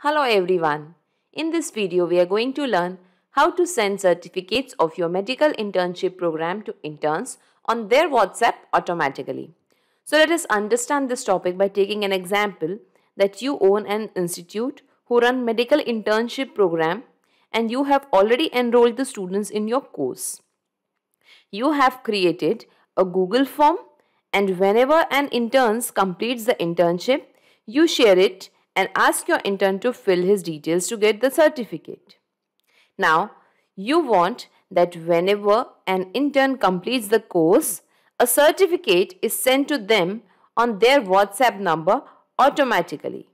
Hello everyone. In this video, we are going to learn how to send certificates of your medical internship program to interns on their WhatsApp automatically. So let us understand this topic by taking an example that you own an institute who run medical internship program and you have already enrolled the students in your course. You have created a Google form, and whenever an intern completes the internship, you share it and ask your intern to fill his details to get the certificate. Now, you want that whenever an intern completes the course, a certificate is sent to them on their WhatsApp number automatically.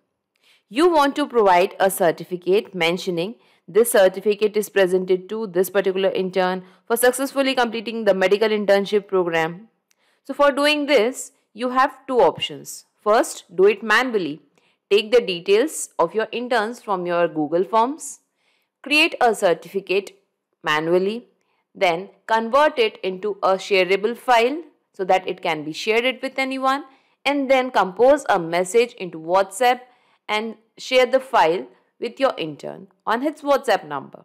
You want to provide a certificate mentioning this certificate is presented to this particular intern for successfully completing the medical internship program. So for doing this, you have two options. First, do it manually. Take the details of your interns from your Google Forms, create a certificate manually, then convert it into a shareable file so that it can be shared with anyone, and then compose a message into WhatsApp and share the file with your intern on his WhatsApp number.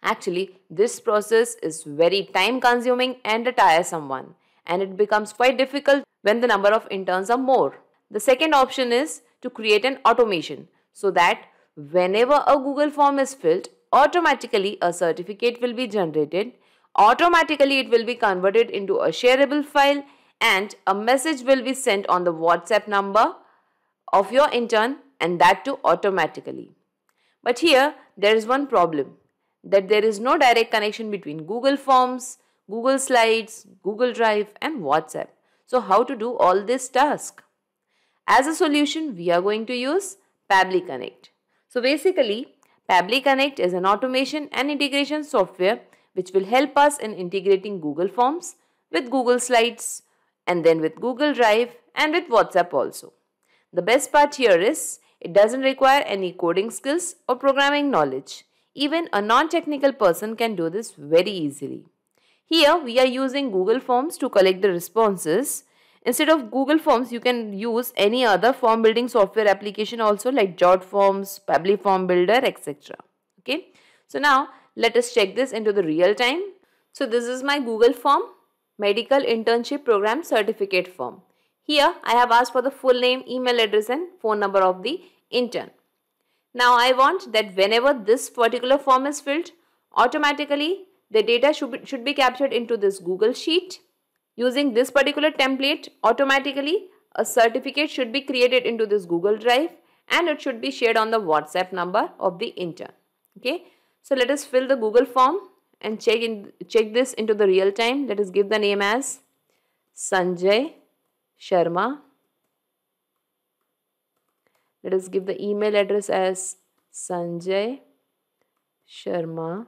Actually, this process is very time consuming and a tiresome one, and it becomes quite difficult when the number of interns are more. The second option is to create an automation so that whenever a Google form is filled, automatically a certificate will be generated, automatically it will be converted into a shareable file, and a message will be sent on the WhatsApp number of your intern, and that too automatically. But here there is one problem, that there is no direct connection between Google Forms, Google Slides, Google Drive and WhatsApp. So how to do all this task? As a solution, we are going to use Pabbly Connect. So basically, Pabbly Connect is an automation and integration software which will help us in integrating Google Forms with Google Slides and then with Google Drive and with WhatsApp also. The best part here is it doesn't require any coding skills or programming knowledge. Even a non-technical person can do this very easily. Here we are using Google Forms to collect the responses. Instead of Google Forms, you can use any other form building software application also like JotForms, Pabbly Form Builder, etc. Okay. So now let us check this into the real time. So this is my Google form, Medical Internship Program Certificate form. Here I have asked for the full name, email address and phone number of the intern. Now I want that whenever this particular form is filled, automatically the data should be captured into this Google Sheet. Using this particular template, automatically a certificate should be created into this Google Drive and it should be shared on the WhatsApp number of the intern. Okay, so let us fill the Google form and check this into the real time. Let us give the name as Sanjay Sharma. Let us give the email address as Sanjay Sharma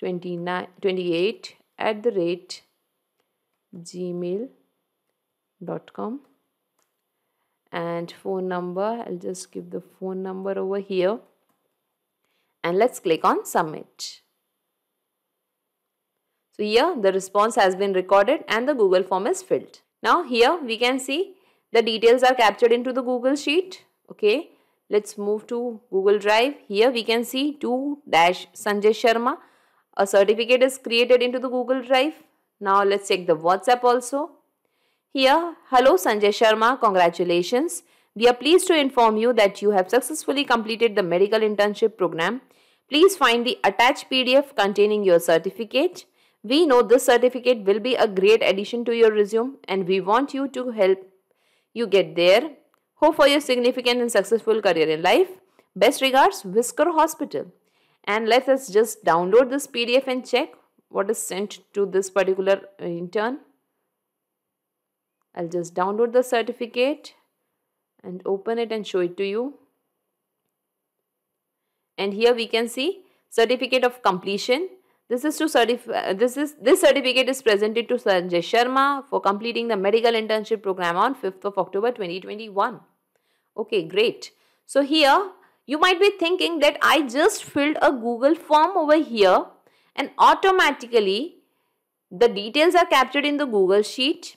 28@gmail.com and phone number. I'll just give the phone number over here and let's click on submit. So here the response has been recorded and the Google form is filled. Now here we can see the details are captured into the Google Sheet. Okay, let's move to Google Drive. Here we can see to-Sanjay Sharma. A certificate is created into the Google Drive. Now let's check the WhatsApp also. Here, hello Sanjay Sharma, congratulations. We are pleased to inform you that you have successfully completed the medical internship program. Please find the attached PDF containing your certificate. We know this certificate will be a great addition to your resume and we want you to help you get there. Hope for your significant and successful career in life. Best regards, Whisker Hospital. And let us just download this PDF and check what is sent to this particular intern. I'll just download the certificate and open it and show it to you. And here we can see certificate of completion. This certificate is presented to Sanjay Sharma for completing the medical internship program on 5th of October 2021. Okay, great. So here you might be thinking that I just filled a Google form over here and automatically the details are captured in the Google Sheet.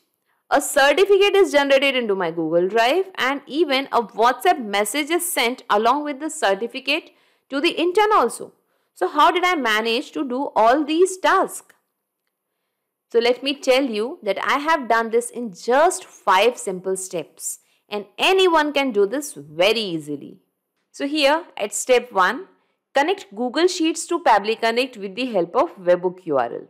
A certificate is generated into my Google Drive, and even a WhatsApp message is sent along with the certificate to the intern also. So how did I manage to do all these tasks? So let me tell you that I have done this in just 5 simple steps, and anyone can do this very easily. So here at step 1, connect Google Sheets to Pabbly Connect with the help of webhook URL.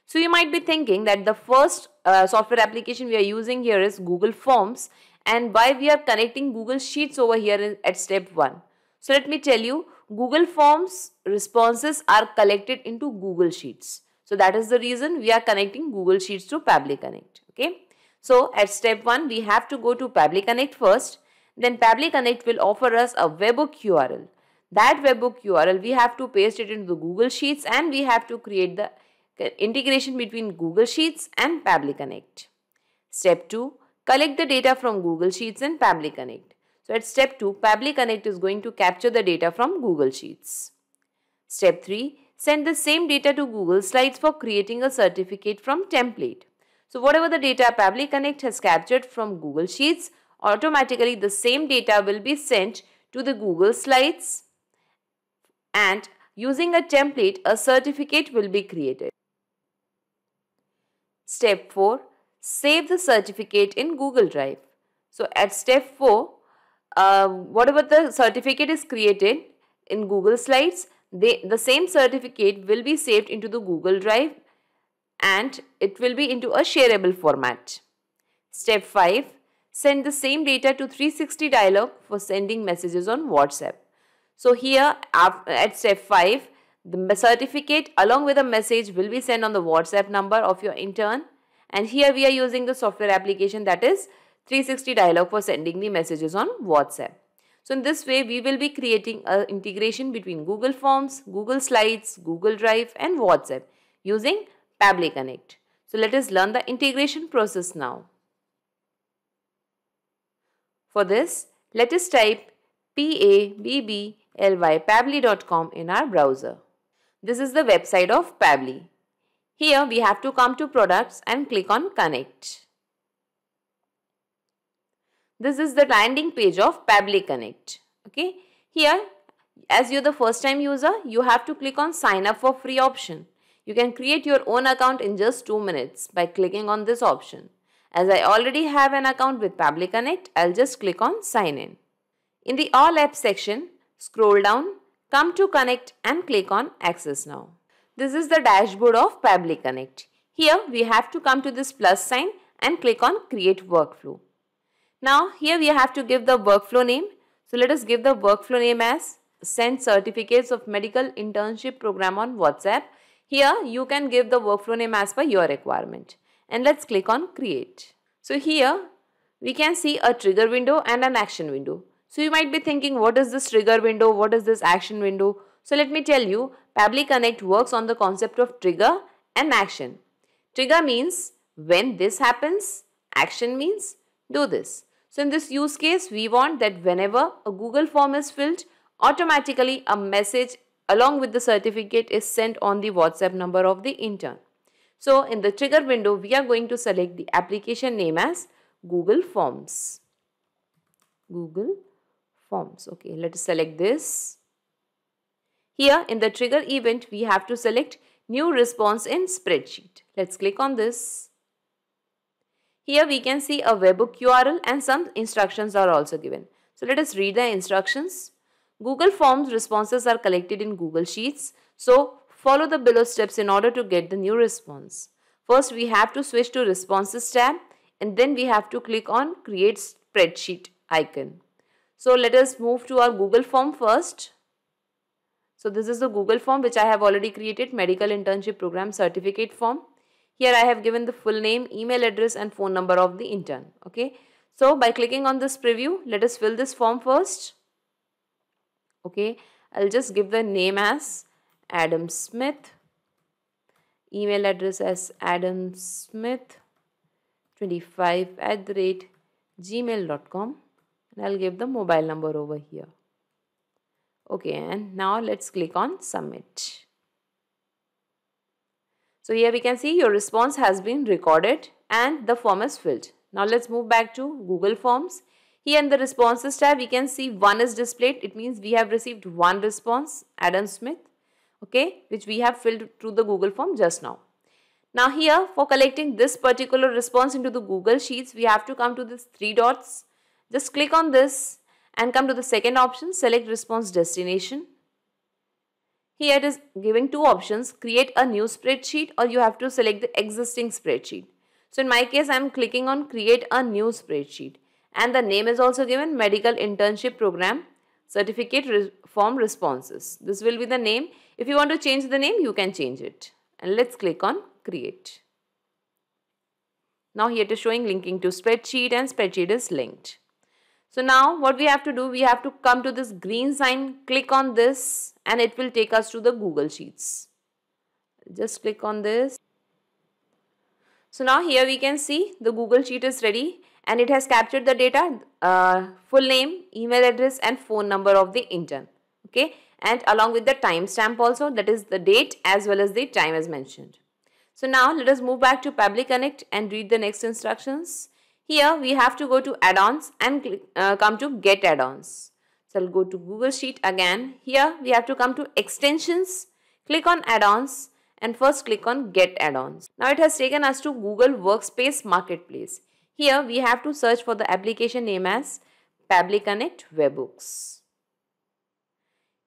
So you might be thinking that the first software application we are using here is Google Forms, and why we are connecting Google Sheets over here at step 1. So let me tell you, Google Forms responses are collected into Google Sheets. So that is the reason we are connecting Google Sheets to Pabbly Connect. Okay. So at step 1, we have to go to Pabbly Connect first. Then Pabbly Connect will offer us a webhook URL. That webhook URL, we have to paste it into the Google Sheets, and we have to create the integration between Google Sheets and Pabbly Connect. Step 2, collect the data from Google Sheets and Pabbly Connect. So at step 2, Pabbly Connect is going to capture the data from Google Sheets. Step 3, send the same data to Google Slides for creating a certificate from template. So whatever the data Pabbly Connect has captured from Google Sheets, automatically the same data will be sent to the Google Slides, and using a template, a certificate will be created. Step 4, save the certificate in Google Drive. So at step 4, whatever the certificate is created in Google Slides, the same certificate will be saved into the Google Drive, and it will be into a shareable format. Step 5, send the same data to 360 Dialog for sending messages on WhatsApp. So here at step 5, the certificate along with a message will be sent on the WhatsApp number of your intern, and here we are using the software application that is 360 Dialog for sending the messages on WhatsApp. So in this way, we will be creating an integration between Google Forms, Google Slides, Google Drive and WhatsApp using Pabbly Connect. So let us learn the integration process now. For this, let us type pabbly.com in our browser. This is the website of Pabbly. Here we have to come to products and click on connect. This is the landing page of Pabbly Connect. Okay. Here, as you're the first time user, you have to click on sign up for free option. You can create your own account in just 2 minutes by clicking on this option. As I already have an account with Pabbly Connect, I'll just click on sign in. In the all apps section, scroll down, come to connect and click on access now. This is the dashboard of Pabbly Connect. Here we have to come to this plus sign and click on create workflow. Now here we have to give the workflow name. So let us give the workflow name as send certificates of medical internship program on WhatsApp. Here you can give the workflow name as per your requirement. And let's click on create. So here we can see a trigger window and an action window. So you might be thinking, what is this trigger window? What is this action window? So let me tell you, Pabbly Connect works on the concept of trigger and action. Trigger means when this happens, action means do this. So in this use case, we want that whenever a Google form is filled, automatically a message along with the certificate is sent on the WhatsApp number of the intern. So in the trigger window, we are going to select the application name as Google Forms. Google Forms. Okay, let us select this. Here in the trigger event, we have to select new response in spreadsheet. Let's click on this. Here we can see a webhook URL and some instructions are also given. So let us read the instructions. Google Forms responses are collected in Google Sheets. So follow the below steps in order to get the new response. First, we have to switch to Responses tab, and then we have to click on Create Spreadsheet icon. So let us move to our Google form first. So this is the Google form which I have already created, medical internship program certificate form. Here I have given the full name, email address and phone number of the intern. Okay. So by clicking on this preview, let us fill this form first. Okay. I'll just give the name as Adam Smith. Email address as adamsmith25@gmail.com. And I'll give the mobile number over here. Okay. And now let's click on submit. So here we can see your response has been recorded and the form is filled. Now let's move back to Google Forms. Here in the responses tab, we can see 1 is displayed. It means we have received one response, Adam Smith, okay, which we have filled through the Google form just now. Now here, for collecting this particular response into the Google Sheets, we have to come to this 3 dots. Just click on this and come to the second option, select response destination. Here it is giving two options, create a new spreadsheet or you have to select the existing spreadsheet. So in my case, I am clicking on create a new spreadsheet and the name is also given Medical Internship Program Certificate Form Responses. This will be the name. If you want to change the name, you can change it. And let's click on create. Now here it is showing linking to spreadsheet and spreadsheet is linked. So now what we have to do, we have to come to this green sign, click on this and it will take us to the Google Sheets. Just click on this. So now here we can see the Google Sheet is ready and it has captured the data, full name, email address and phone number of the intern. Okay, and along with the timestamp also, that is the date as well as the time as mentioned. So now let us move back to Pabbly Connect and read the next instructions. Here we have to go to add-ons and come to get add-ons. So I'll go to Google Sheet again. Here we have to come to extensions, click on add-ons and first click on get add-ons. Now it has taken us to Google Workspace Marketplace. Here we have to search for the application name as Pabbly Connect Webhooks.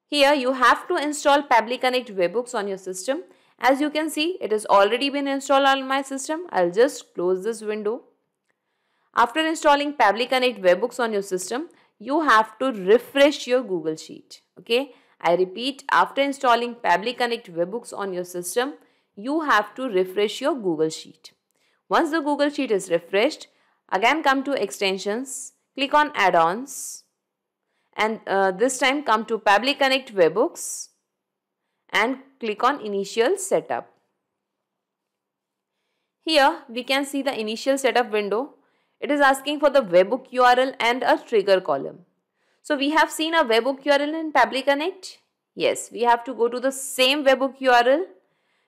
Here you have to install Pabbly Connect Webhooks on your system. As you can see, it has already been installed on my system. I'll just close this window. After installing Pabbly Connect Webhooks on your system, you have to refresh your Google Sheet. Okay, I repeat, after installing Pabbly Connect Webhooks on your system, you have to refresh your Google Sheet. Once the Google Sheet is refreshed, again come to extensions, click on add-ons and this time come to Pabbly Connect Webhooks and click on initial setup. Here we can see the initial setup window. It is asking for the webhook URL and a trigger column. So we have seen a webhook URL in Pabbly Connect. Yes, we have to go to the same webhook URL.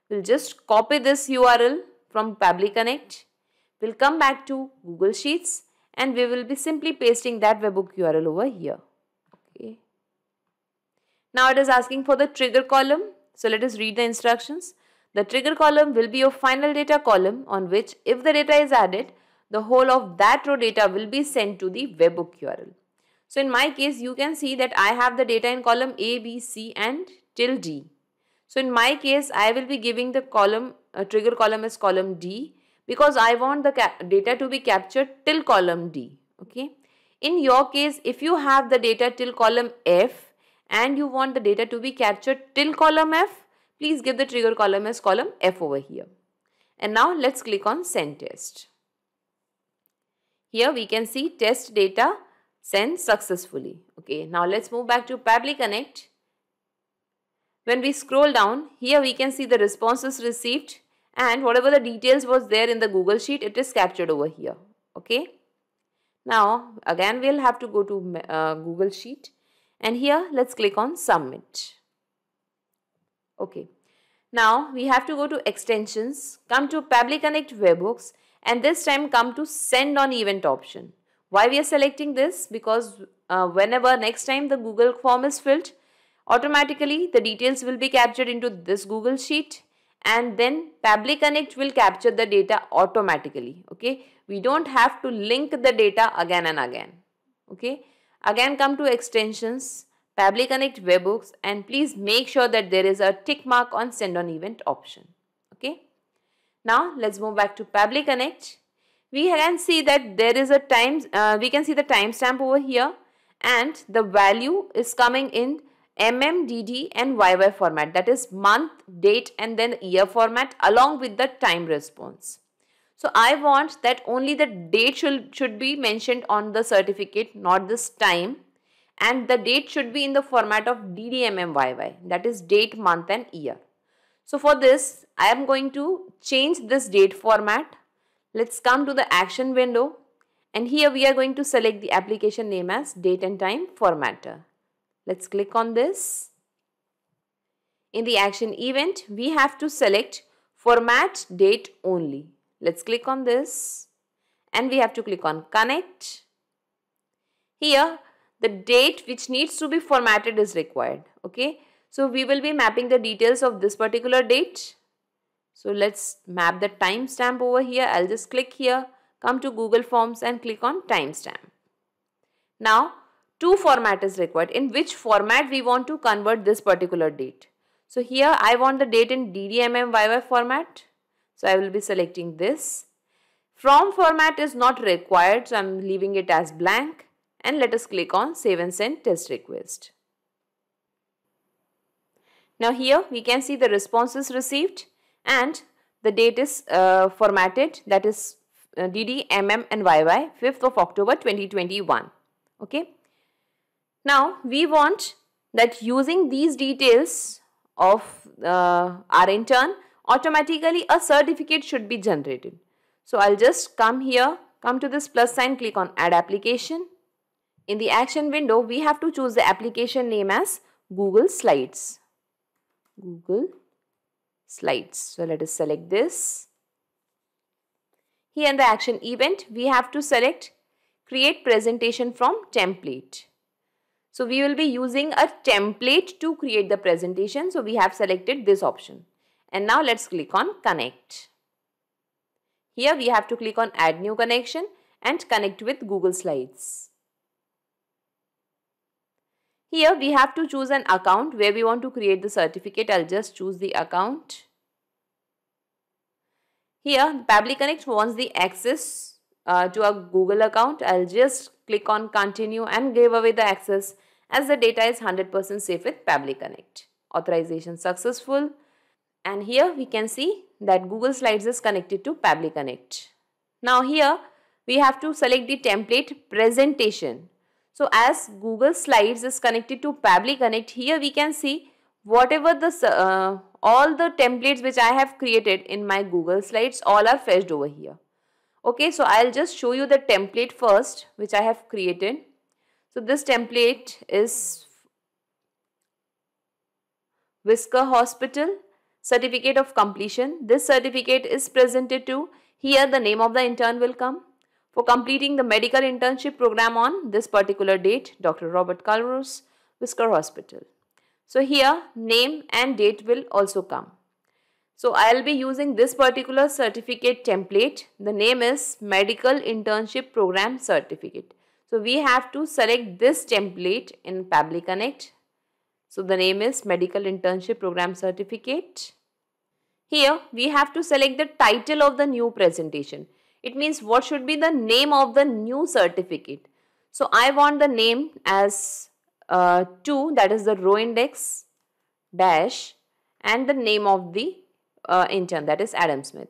We'll just copy this URL from Pabbly Connect. We'll come back to Google Sheets and we will be simply pasting that webhook URL over here. Okay. Now it is asking for the trigger column. So let us read the instructions. The trigger column will be your final data column on which if the data is added, the whole of that row data will be sent to the webhook URL. So in my case, you can see that I have the data in column A, B, C and till D. So in my case, I will be giving the column, trigger column as column D because I want the data to be captured till column D. Okay. In your case, if you have the data till column F and you want the data to be captured till column F, please give the trigger column as column F over here. And now let's click on send test. Here we can see test data sent successfully. Okay, now let's move back to Pabbly Connect. When we scroll down, here we can see the responses received and whatever the details was there in the Google Sheet, it is captured over here. Okay. Now again we'll have to go to Google Sheet and here let's click on submit. Okay. Now we have to go to extensions, come to Pabbly Connect Webhooks and this time come to send on event option. Why we are selecting this? Because whenever next time the Google form is filled, automatically the details will be captured into this Google Sheet and then Pabbly Connect will capture the data automatically. Okay, we don't have to link the data again and again. Okay, again come to extensions, Pabbly Connect Webhooks and please make sure that there is a tick mark on send on event option. Okay, now let's move back to Pabbly Connect. We can see that there is a we can see the timestamp over here and the value is coming in DD and YY format, that is month, date and then year format along with the time response. So I want that only the date should be mentioned on the certificate, not this time, and the date should be in the format of YY, that is date, month and year. So for this I am going to change this date format. Let's come to the action window and here we are going to select the application name as date and time formatter. Let's click on this. In the action event, we have to select format date only. Let's click on this and we have to click on connect. Here the date which needs to be formatted is required. Okay, so we will be mapping the details of this particular date. So let's map the timestamp over here. I'll just click here, come to Google Forms and click on timestamp. Now two format is required. In which format we want to convert this particular date? So here I want the date in DDMMYY format. So I will be selecting this. From format is not required, so I'm leaving it as blank. And let us click on save and send test request. Now here we can see the responses received and the date is formatted, that is DD, MM and YY 5th of October 2021. Okay. Now we want that using these details of our intern, automatically a certificate should be generated. So I'll just come here, come to this plus sign, click on add application. In the action window, we have to choose the application name as Google Slides. Google Slides. So let us select this. Here in the action event, we have to select create presentation from template. So we will be using a template to create the presentation. So we have selected this option. And now let's click on connect. Here we have to click on add new connection and connect with Google Slides. Here we have to choose an account where we want to create the certificate. I'll just choose the account. Here Pabbly Connect wants the access to a Google account. I'll just click on continue and give away the access as the data is 100% safe with Pabbly Connect. Authorization successful. And here we can see that Google Slides is connected to Pabbly Connect. Now here we have to select the template presentation. So as Google Slides is connected to Pabbly Connect, here we can see whatever the all the templates which I have created in my Google Slides, all are fetched over here. Okay, so I'll just show you the template first which I have created. So this template is Whisker Hospital certificate of completion. This certificate is presented to, here the name of the intern will come. For completing the medical internship program on this particular date, Dr. Robert Calrose, Whisker Hospital. So here name and date will also come. So I'll be using this particular certificate template. The name is Medical Internship Program Certificate. So we have to select this template in Pabbly Connect. So the name is Medical Internship Program Certificate. Here we have to select the title of the new presentation. It means what should be the name of the new certificate. So I want the name as 2, that is the row index dash, and the name of the intern, that is Adam Smith.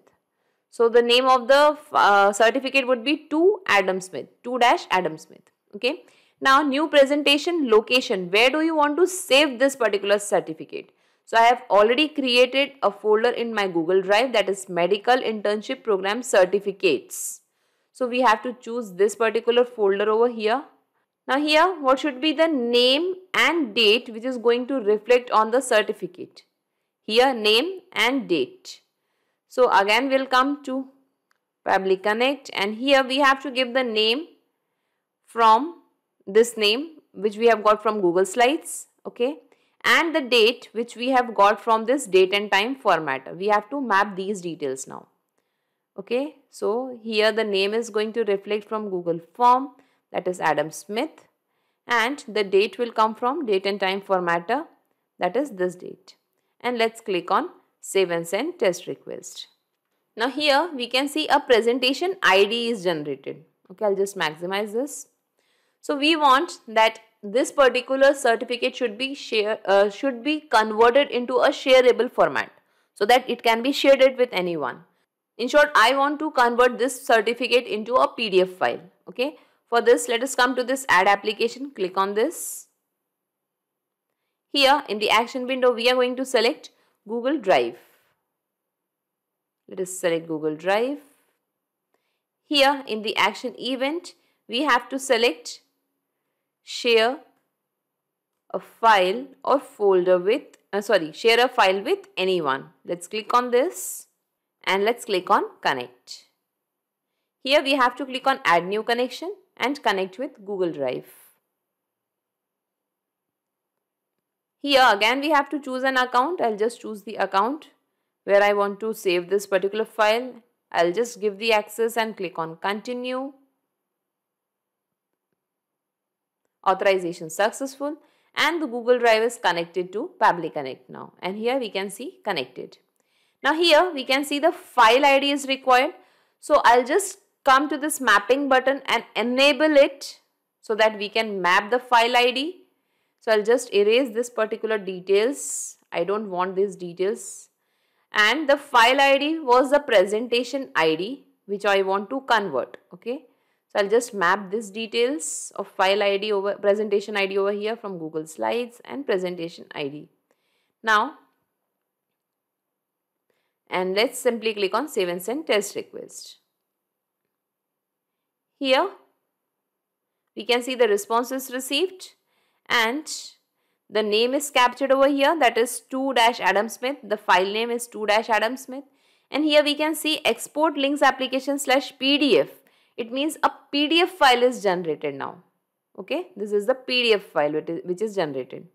So the name of the certificate would be 2 Adam Smith, 2 dash Adam Smith. Okay. Now new presentation location, where do you want to save this particular certificate? So I have already created a folder in my Google Drive, that is Medical Internship Program Certificates. So we have to choose this particular folder over here. Now here what should be the name and date which is going to reflect on the certificate. Here name and date. So again we'll come to Pabbly Connect and here we have to give the name from this name which we have got from Google Slides. Okay. And the date which we have got from this date and time format. We have to map these details now. Okay, so here the name is going to reflect from Google Form, that is Adam Smith, and the date will come from date and time formatter, that is this date. And let's click on save and send test request. Now here we can see a presentation ID is generated. Okay, I'll just maximize this. So we want that this particular certificate should be converted into a shareable format so that it can be shared it with anyone. In short, I want to convert this certificate into a PDF file. Okay. For this, let us come to this add application. Click on this. Here in the action window, we are going to select Google Drive. Let us select Google Drive. Here in the action event, we have to select share a file or folder with, share a file with anyone. Let's click on this and let's click on connect. Here we have to click on add new connection and connect with Google Drive. Here again we have to choose an account. I'll just choose the account where I want to save this particular file. I'll just give the access and click on continue. Authorization successful, and the Google Drive is connected to Pabbly Connect now, and here we can see connected. Now here we can see the file ID is required, so I'll just come to this mapping button and enable it so that we can map the file ID. So I'll just erase this particular details. I don't want these details, and the file ID was the presentation ID which I want to convert. Okay, so I'll just map this details of file ID over presentation ID over here from Google Slides and presentation ID. Now, and let's simply click on save and send test request. Here we can see the responses received and the name is captured over here, that is 2-Adam Smith. The file name is 2-Adam Smith, and here we can see export links application /PDF. It means a PDF file is generated now. Okay, this is the PDF file which is generated.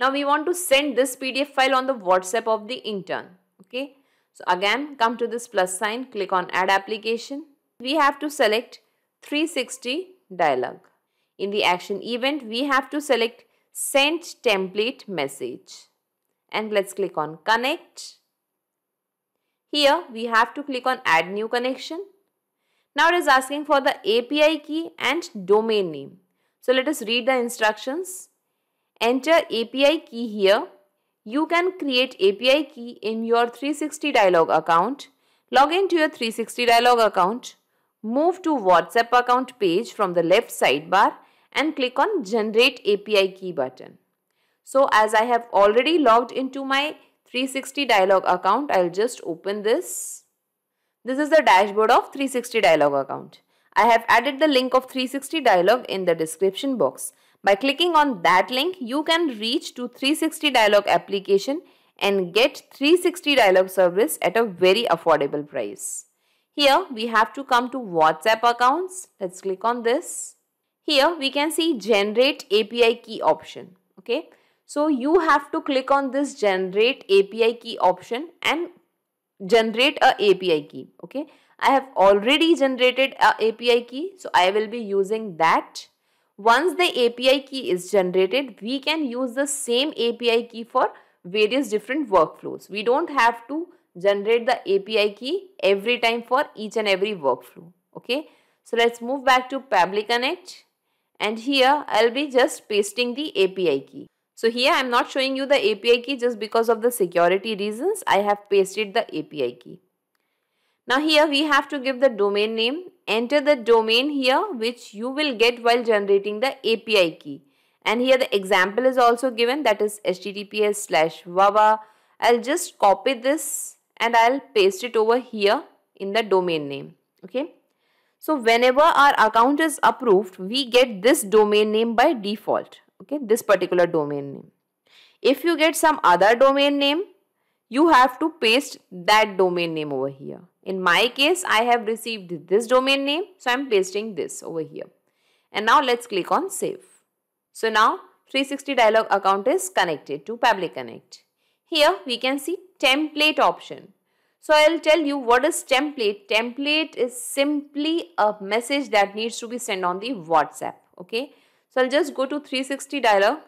Now we want to send this PDF file on the WhatsApp of the intern. Okay, so again come to this plus sign, click on add application. We have to select 360 dialog. In the action event we have to select send template message, and let's click on connect. Here we have to click on add new connection. Now it is asking for the API key and domain name. So let us read the instructions. Enter API key here. You can create API key in your 360 dialog account. Log into your 360 dialog account. Move to WhatsApp account page from the left sidebar and click on generate API key button. So as I have already logged into my 360 dialog account, I'll just open this. This is the dashboard of 360 dialog account. I have added the link of 360 dialog in the description box. By clicking on that link, you can reach to 360 dialog application and get 360 dialog service at a very affordable price. Here we have to come to WhatsApp accounts. Let's click on this. Here we can see generate API key option. Okay, so you have to click on this generate API key option and generate a API key. Okay, I have already generated a API key, so I will be using that. Once the API key is generated, we can use the same API key for various different workflows. We don't have to generate the API key every time for each and every workflow. Okay, so let's move back to Pabbly Connect, and here I'll be just pasting the API key. So here I am not showing you the API key just because of the security reasons. I have pasted the API key. Now here we have to give the domain name. Enter the domain here which you will get while generating the API key. And here the example is also given, that is https://wawa. I'll just copy this and I'll paste it over here in the domain name. Okay. So whenever our account is approved, we get this domain name by default. Okay, this particular domain name. If you get some other domain name, you have to paste that domain name over here. In my case, I have received this domain name, so I am pasting this over here. And now let's click on save. So now 360 dialog account is connected to Pabbly Connect. Here we can see template option. So I'll tell you what is template. Template is simply a message that needs to be sent on the WhatsApp. Okay. So I'll just go to 360 dialog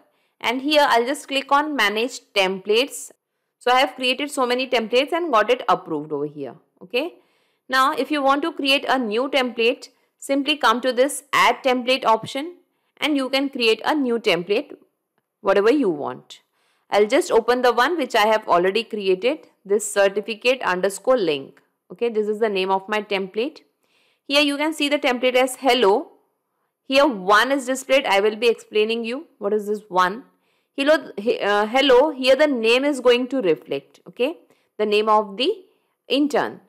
and here I'll just click on manage templates. So I have created so many templates and got it approved over here. Okay. Now if you want to create a new template, simply come to this add template option and you can create a new template whatever you want. I'll just open the one which I have already created, this certificate_link. Okay, this is the name of my template. Here you can see the template as hello. Here 1 is displayed. I will be explaining you what is this 1. Hello, here the name is going to reflect. Okay, the name of the intern.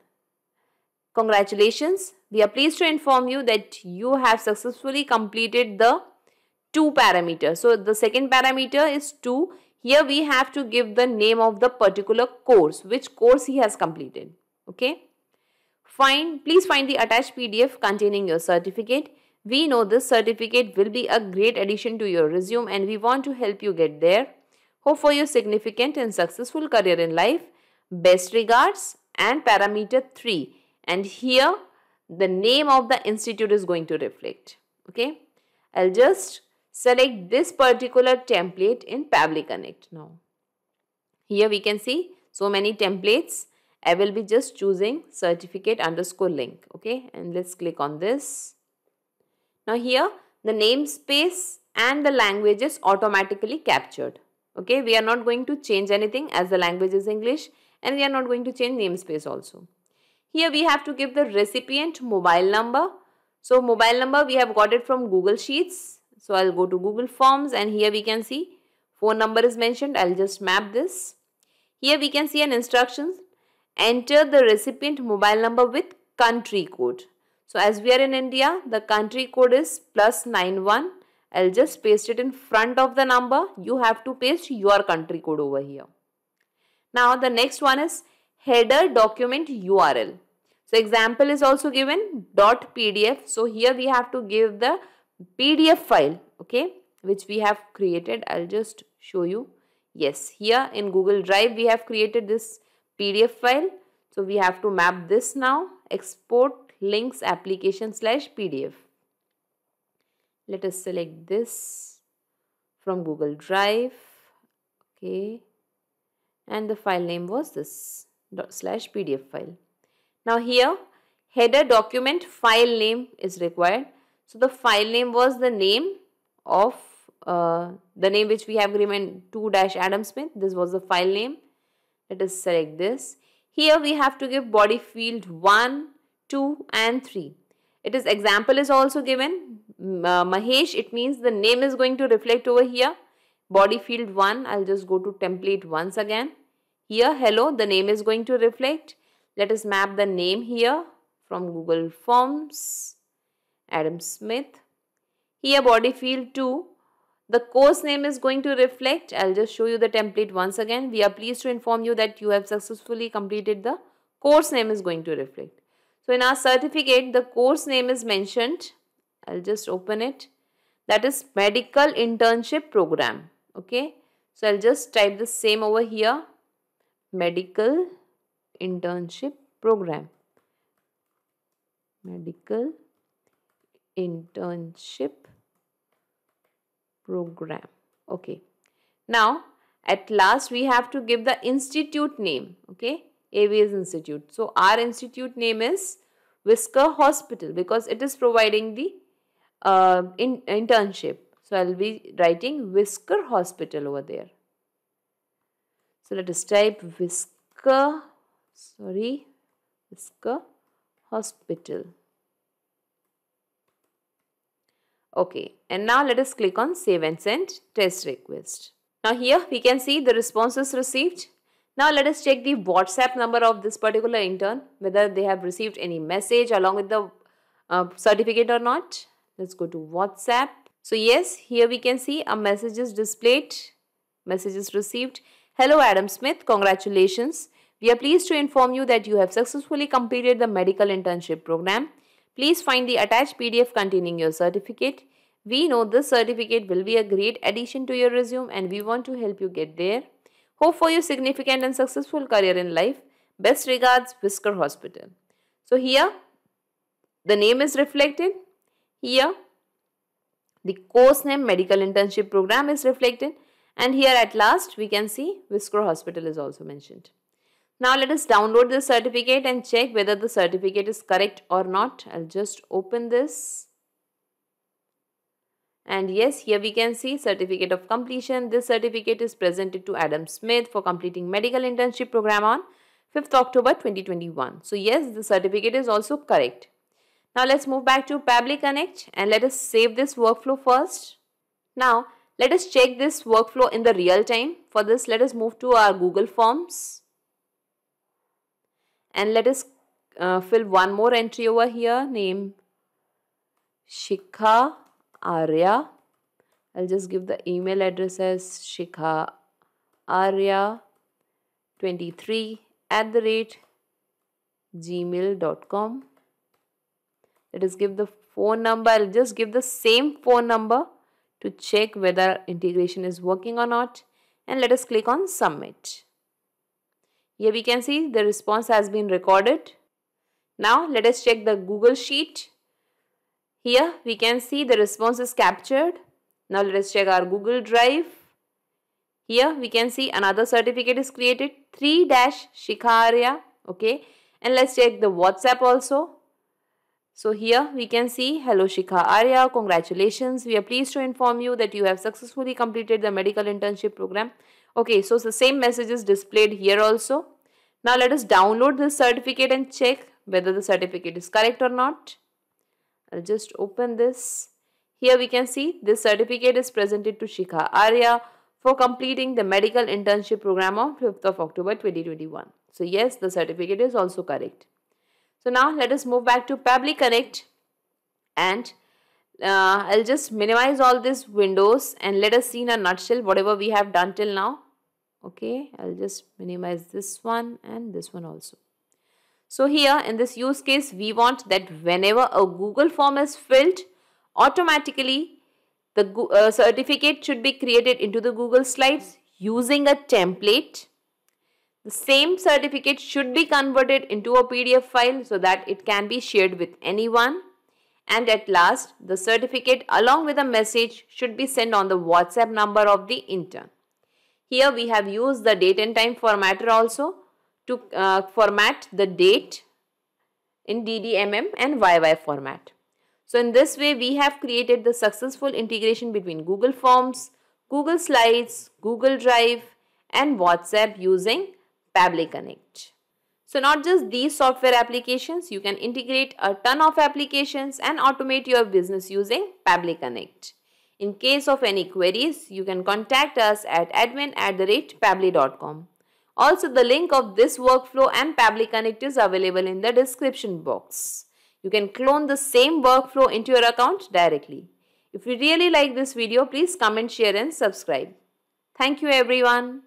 Congratulations. We are pleased to inform you that you have successfully completed the 2 parameters. So the second parameter is 2. Here we have to give the name of the particular course, which course he has completed. Okay. Please find the attached PDF containing your certificate. We know this certificate will be a great addition to your resume and we want to help you get there. Hope for your significant and successful career in life. Best regards, and parameter 3. And here the name of the institute is going to reflect. Okay. I'll just select this particular template in Pabbly Connect now. Here we can see so many templates. I will be just choosing certificate_link. Okay. And let's click on this. Now here the namespace and the language is automatically captured. Okay. We are not going to change anything as the language is English, and we are not going to change namespace also. Here we have to give the recipient mobile number. So mobile number we have got it from Google Sheets. So I'll go to Google Forms and here we can see phone number is mentioned. I'll just map this. Here we can see an instructions. Enter the recipient mobile number with country code. So as we are in India, the country code is +91. I'll just paste it in front of the number. You have to paste your country code over here. Now the next one is header document URL. So example is also given .pdf. So here we have to give the PDF file, okay, which we have created. I'll just show you. Yes, here in Google Drive we have created this PDF file. So we have to map this now. Export links application /PDF. Let us select this from Google Drive. Okay. And the file name was this /PDF file. Now here header document file name is required. So the file name was the name of the name which we have given 2-Adam Smith. This was the file name. Let us select this. Here we have to give body field 1, 2 and 3. It is example is also given. Mahesh, it means the name is going to reflect over here. Body field 1, I'll just go to template once again. Here hello, the name is going to reflect. Let us map the name here from Google Forms, Adam Smith. Here body field 2, the course name is going to reflect. I'll just show you the template once again. We are pleased to inform you that you have successfully completed the course name is going to reflect. So in our certificate, the course name is mentioned. I'll just open it. That is Medical Internship Program. Okay. So I'll just type the same over here. Medical Internship Program. Medical Internship Program. Okay. Now, at last we have to give the institute name. Okay. AVS Institute. So, our institute name is Whisker Hospital because it is providing the internship. So, I'll be writing Whisker Hospital over there. So, let us type Whisker Hospital. Okay, and now let us click on Save and Send Test Request. Now here we can see the responses received. Now let us check the WhatsApp number of this particular intern, whether they have received any message along with the certificate or not. Let's go to WhatsApp. So yes, here we can see a message is displayed. Messages received. Hello Adam Smith, congratulations. We are pleased to inform you that you have successfully completed the medical internship program. Please find the attached PDF containing your certificate. We know this certificate will be a great addition to your resume and we want to help you get there. Hope for your significant and successful career in life. Best regards, Whisker Hospital. So here, the name is reflected. Here, the course name Medical Internship Program is reflected. And here at last, we can see Whisker Hospital is also mentioned. Now let us download the certificate and check whether the certificate is correct or not. I'll just open this. And yes, here we can see certificate of completion. This certificate is presented to Adam Smith for completing medical internship program on 5th October 2021. So yes, the certificate is also correct. Now let's move back to Pabbly Connect and let us save this workflow first. Now let us check this workflow in the real time. For this, let us move to our Google Forms. And let us fill one more entry over here, name Shikha Arya. I'll just give the email address as shikhaarya23@gmail.com. gmail.com. Let us give the phone number. I'll just give the same phone number to check whether integration is working or not, and let us click on submit. Here we can see the response has been recorded. Now let us check the Google Sheet. Here we can see the response is captured. Now let us check our Google Drive. Here we can see another certificate is created, 3-Shikha Arya. Okay, and let's check the WhatsApp also. So here we can see, hello Shikha Arya, congratulations. We are pleased to inform you that you have successfully completed the medical internship program. Okay, so the same message is displayed here also. Now let us download this certificate and check whether the certificate is correct or not. I'll just open this. Here we can see this certificate is presented to Shikha Arya for completing the medical internship program on 5th of October 2021. So yes, the certificate is also correct. So now let us move back to Pabbly Connect, and I'll just minimize all these windows and let us see in a nutshell whatever we have done till now. Okay, I'll just minimize this one and this one also. So here in this use case, we want that whenever a Google form is filled, automatically the certificate should be created into the Google Slides using a template. The same certificate should be converted into a PDF file so that it can be shared with anyone. And at last, the certificate along with a message should be sent on the WhatsApp number of the intern. Here we have used the date and time formatter also to format the date in DDMM and YY format. So in this way, we have created the successful integration between Google Forms, Google Slides, Google Drive and WhatsApp using Pabbly Connect. So not just these software applications, you can integrate a ton of applications and automate your business using Pabbly Connect. In case of any queries, you can contact us at admin@pabbly.com. Also, the link of this workflow and Pabbly Connect is available in the description box. You can clone the same workflow into your account directly. If you really like this video, please comment, share and subscribe. Thank you everyone.